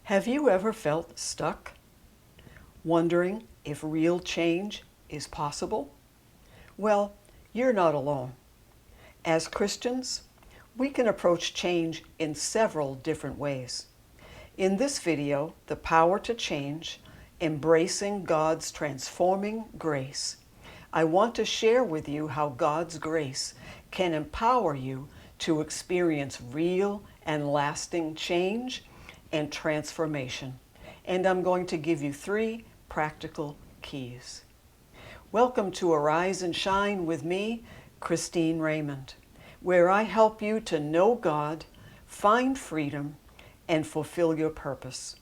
Have you ever felt stuck, wondering if real change is possible? Well, you're not alone. As Christians, we can approach change in several different ways. In this video, The Power to Change, Embracing God's Transforming Grace, I want to share with you how God's grace can empower you to experience real and lasting change and transformation. And I'm going to give you 3 practical keys. Welcome to Arise and Shine with me, Christine Raymond, where I help you to know God, find freedom, and fulfill your purpose.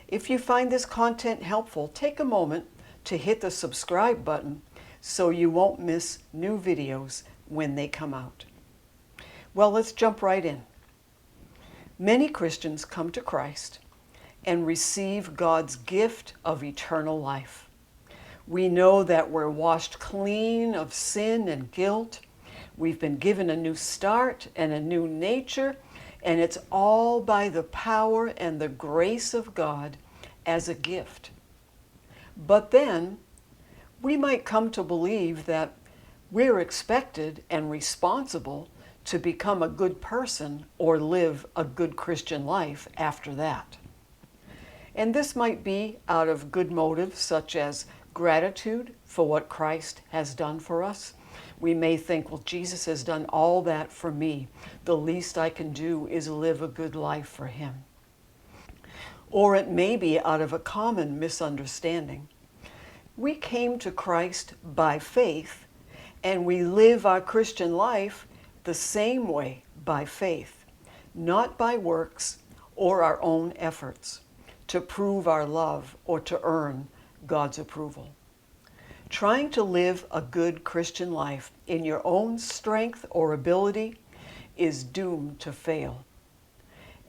If you find this content helpful, take a moment to hit the subscribe button so you won't miss new videos when they come out. Well, let's jump right in. Many Christians come to Christ and receive God's gift of eternal life. We know that we're washed clean of sin and guilt. We've been given a new start and a new nature, and it's all by the power and the grace of God as a gift. But then, we might come to believe that we're expected and responsible to become a good person or live a good Christian life after that. And this might be out of good motives such as gratitude for what Christ has done for us. We may think, well, Jesus has done all that for me. The least I can do is live a good life for him. Or it may be out of a common misunderstanding. We came to Christ by faith, and we live our Christian life the same way by faith, not by works or our own efforts to prove our love or to earn God's approval. Trying to live a good Christian life in your own strength or ability is doomed to fail.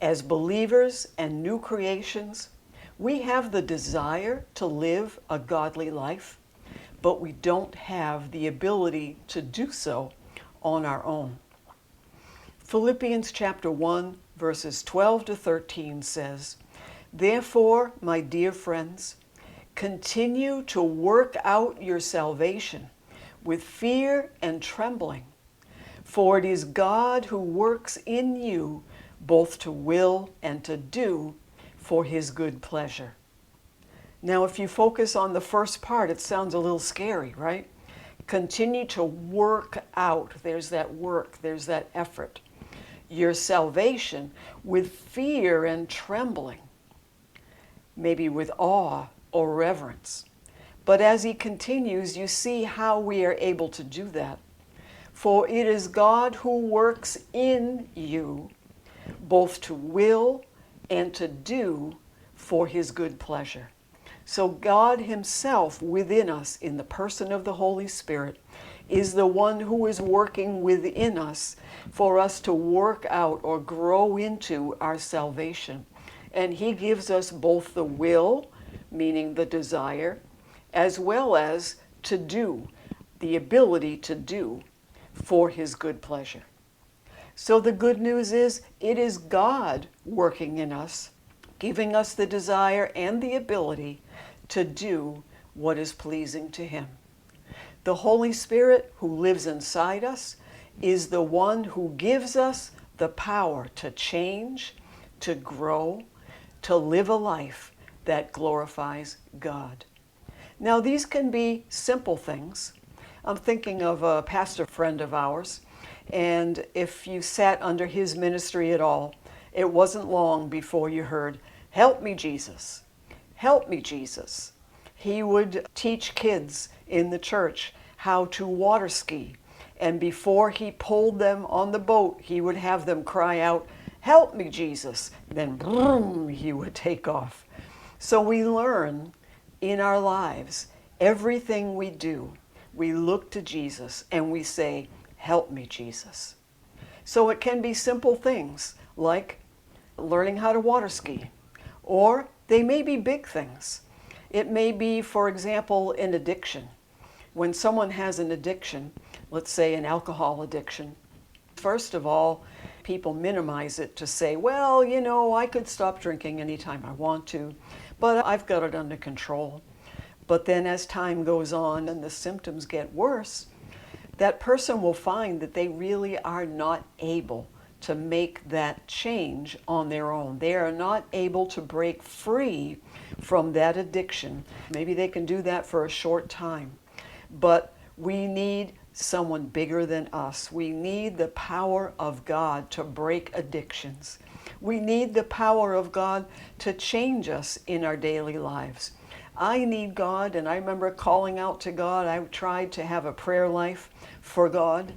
As believers and new creations, we have the desire to live a godly life, but we don't have the ability to do so on our own. Philippians chapter 1, verses 12 to 13 says, "Therefore, my dear friends, continue to work out your salvation with fear and trembling, for it is God who works in you both to will and to do for his good pleasure." Now, if you focus on the first part, it sounds a little scary, right? Continue to work out. There's that work, there's that effort. Your salvation with fear and trembling, maybe with awe or reverence. But as he continues, you see how we are able to do that. For it is God who works in you, both to will and to do for his good pleasure. So God himself within us, in the person of the Holy Spirit, is the one who is working within us for us to work out or grow into our salvation. And he gives us both the will, meaning the desire, as well as to do, the ability to do for his good pleasure. So the good news is, it is God working in us, giving us the desire and the ability to do what is pleasing to him. The Holy Spirit who lives inside us is the one who gives us the power to change, to grow, to live a life that glorifies God. Now, these can be simple things. I'm thinking of a pastor friend of ours, and if you sat under his ministry at all, it wasn't long before you heard, "Help me, Jesus. Help me, Jesus." He would teach kids in the church how to water ski, and before he pulled them on the boat, he would have them cry out, "Help me, Jesus." Then, boom, he would take off. So we learn in our lives, everything we do, we look to Jesus and we say, "Help me, Jesus." So it can be simple things like learning how to water ski, or they may be big things. It may be, for example, an addiction. When someone has an addiction, let's say an alcohol addiction, first of all, people minimize it to say, well, you know, I could stop drinking anytime I want to, but I've got it under control. But then as time goes on and the symptoms get worse, that person will find that they really are not able to make that change on their own. They are not able to break free from that addiction. Maybe they can do that for a short time, but we need someone bigger than us. We need the power of God to break addictions. We need the power of God to change us in our daily lives. I need God, and I remember calling out to God. I tried to have a prayer life for God,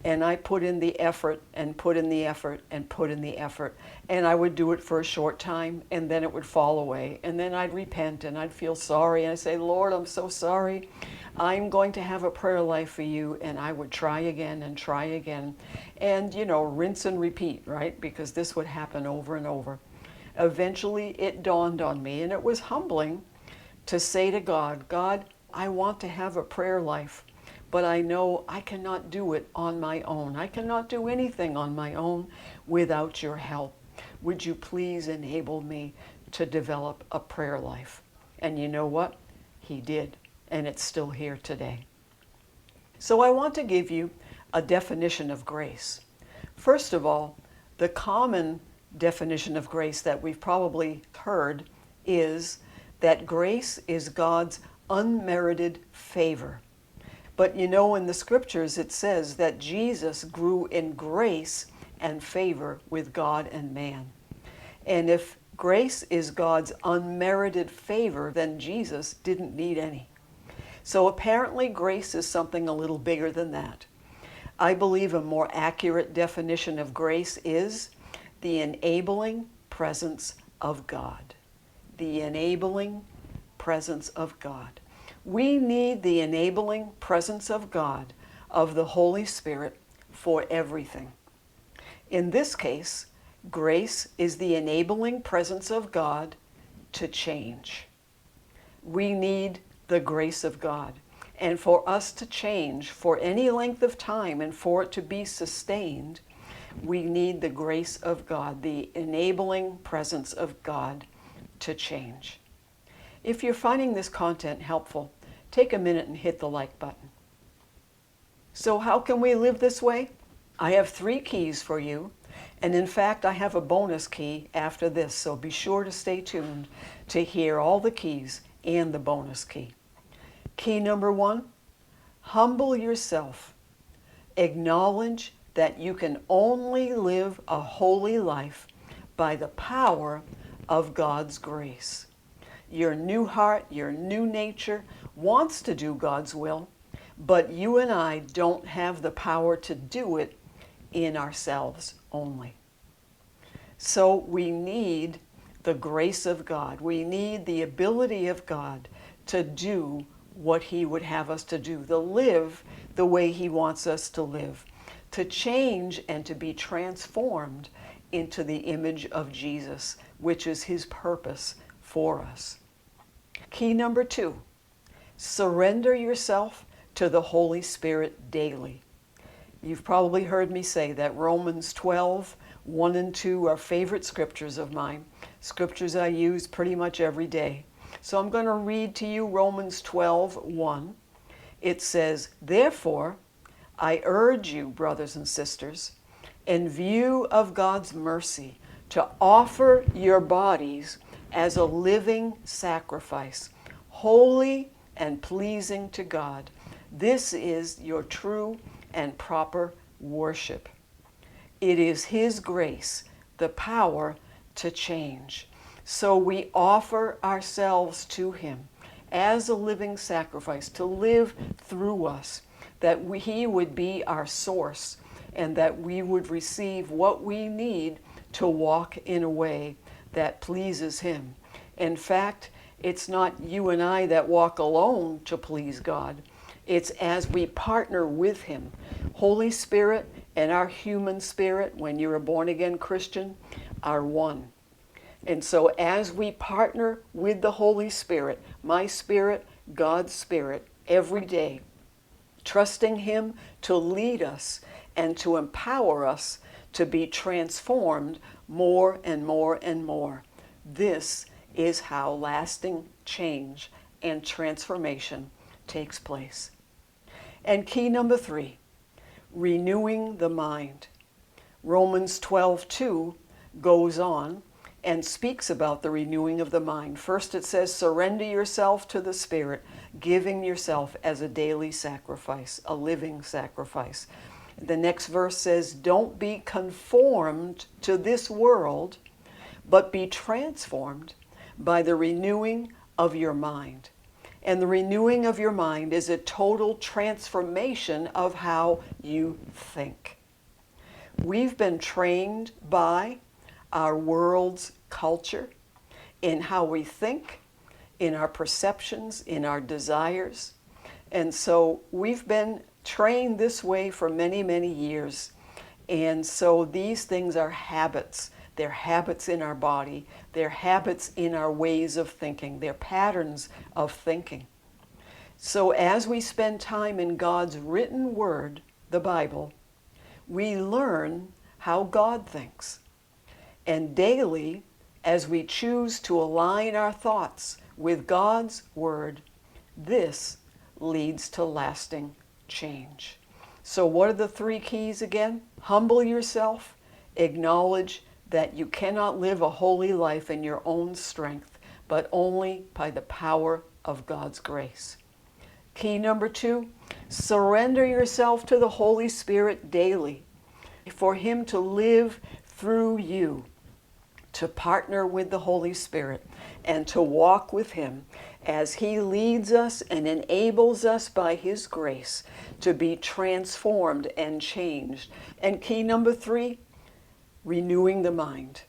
and I put in the effort and put in the effort and put in the effort. And I would do it for a short time, and then it would fall away. And then I'd repent, and I'd feel sorry, and I'd say, Lord, I'm so sorry. I'm going to have a prayer life for you. And I would try again and try again. And, you know, rinse and repeat, right? Because this would happen over and over. Eventually, it dawned on me, and it was humbling to say to God, God, I want to have a prayer life, but I know I cannot do it on my own. I cannot do anything on my own without your help. Would you please enable me to develop a prayer life? And you know what? He did, and it's still here today. So I want to give you a definition of grace. First of all, the common definition of grace that we've probably heard is that grace is God's unmerited favor. But you know, in the scriptures it says that Jesus grew in grace and favor with God and man. And if grace is God's unmerited favor, then Jesus didn't need any. So apparently grace is something a little bigger than that. I believe a more accurate definition of grace is the enabling presence of God. The enabling presence of God. We need the enabling presence of God, of the Holy Spirit, for everything. In this case, grace is the enabling presence of God to change. We need the grace of God. And for us to change for any length of time and for it to be sustained, we need the grace of God, the enabling presence of God to change. If you're finding this content helpful, take a minute and hit the like button. So how can we live this way? I have 3 keys for you, and in fact I have a bonus key after this, so be sure to stay tuned to hear all the keys and the bonus key. Key number 1, humble yourself. Acknowledge that you can only live a holy life by the power of God's grace. Your new heart, your new nature wants to do God's will, but you and I don't have the power to do it in ourselves only. So we need the grace of God. We need the ability of God to do what He would have us to do, to live the way He wants us to live, to change and to be transformed into the image of Jesus, which is His purpose for us. Key number 2, surrender yourself to the Holy Spirit daily. You've probably heard me say that Romans 12, 1 and 2 are favorite scriptures of mine, scriptures I use pretty much every day. So I'm going to read to you Romans 12, 1. It says, therefore, I urge you, brothers and sisters, in view of God's mercy, to offer your bodies as a living sacrifice, holy and pleasing to God. This is your true and proper worship. It is His grace, the power to change. So we offer ourselves to Him as a living sacrifice to live through us, that He would be our source and that we would receive what we need to walk in a way that pleases Him. In fact, it's not you and I that walk alone to please God. It's as we partner with Him. Holy Spirit and our human spirit, when you're a born-again Christian, are one. And so as we partner with the Holy Spirit, my spirit, God's Spirit, every day, trusting Him to lead us and to empower us to be transformed more and more and more. This is how lasting change and transformation takes place. And key number 3, renewing the mind. Romans 12:2 goes on and speaks about the renewing of the mind. First it says, surrender yourself to the Spirit, giving yourself as a daily sacrifice, a living sacrifice. The next verse says, don't be conformed to this world, but be transformed by the renewing of your mind. And the renewing of your mind is a total transformation of how you think. We've been trained by our world's culture in how we think, in our perceptions, in our desires. And so we've been trained this way for many, many years. And so these things are habits. They're habits in our body. They're habits in our ways of thinking. They're patterns of thinking. So as we spend time in God's written word, the Bible, we learn how God thinks. And daily, as we choose to align our thoughts with God's word, this leads to lasting change. So what are the 3 keys again? Humble yourself, acknowledge that you cannot live a holy life in your own strength, but only by the power of God's grace. Key number 2, surrender yourself to the Holy Spirit daily, for Him to live through you, to partner with the Holy Spirit and to walk with Him as He leads us and enables us by His grace to be transformed and changed. And key number 3, renewing the mind.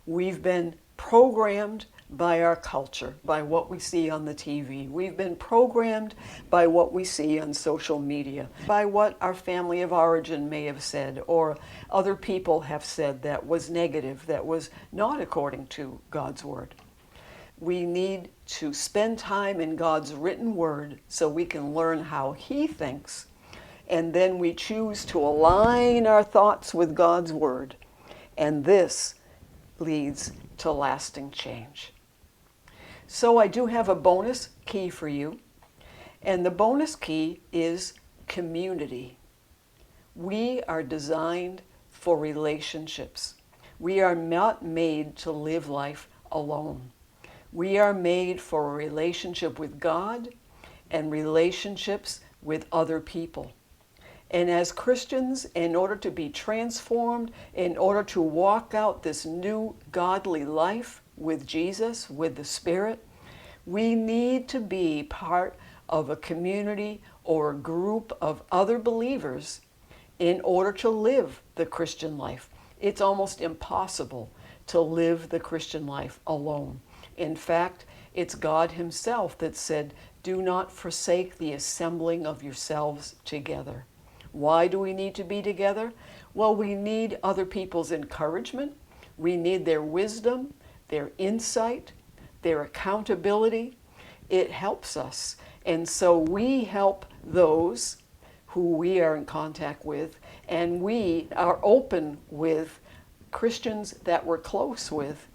We've been programmed by our culture, by what we see on the TV. We've been programmed by what we see on social media, by what our family of origin may have said, or other people have said that was negative, that was not according to God's word. We need to spend time in God's written word so we can learn how He thinks, and then we choose to align our thoughts with God's word, and this leads to lasting change. So I do have a bonus key for you, and the bonus key is community. We are designed for relationships. We are not made to live life alone. We are made for a relationship with God and relationships with other people. And as Christians, in order to be transformed, in order to walk out this new godly life with Jesus, with the Spirit, we need to be part of a community or a group of other believers in order to live the Christian life. It's almost impossible to live the Christian life alone. In fact, it's God Himself that said, do not forsake the assembling of yourselves together. Why do we need to be together? Well, we need other people's encouragement. We need their wisdom, their insight, their accountability. It helps us. And so we help those who we are in contact with, and we are open with Christians that we're close with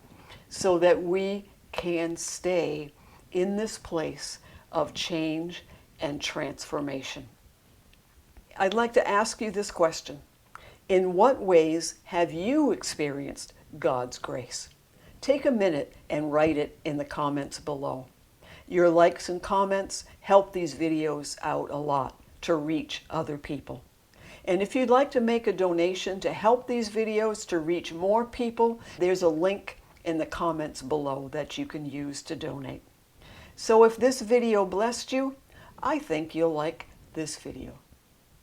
so that we can stay in this place of change and transformation. I'd like to ask you this question. In what ways have you experienced God's grace? Take a minute and write it in the comments below. Your likes and comments help these videos out a lot to reach other people. And if you'd like to make a donation to help these videos to reach more people, there's a link in the comments below that you can use to donate. So if this video blessed you, I think you'll like this video.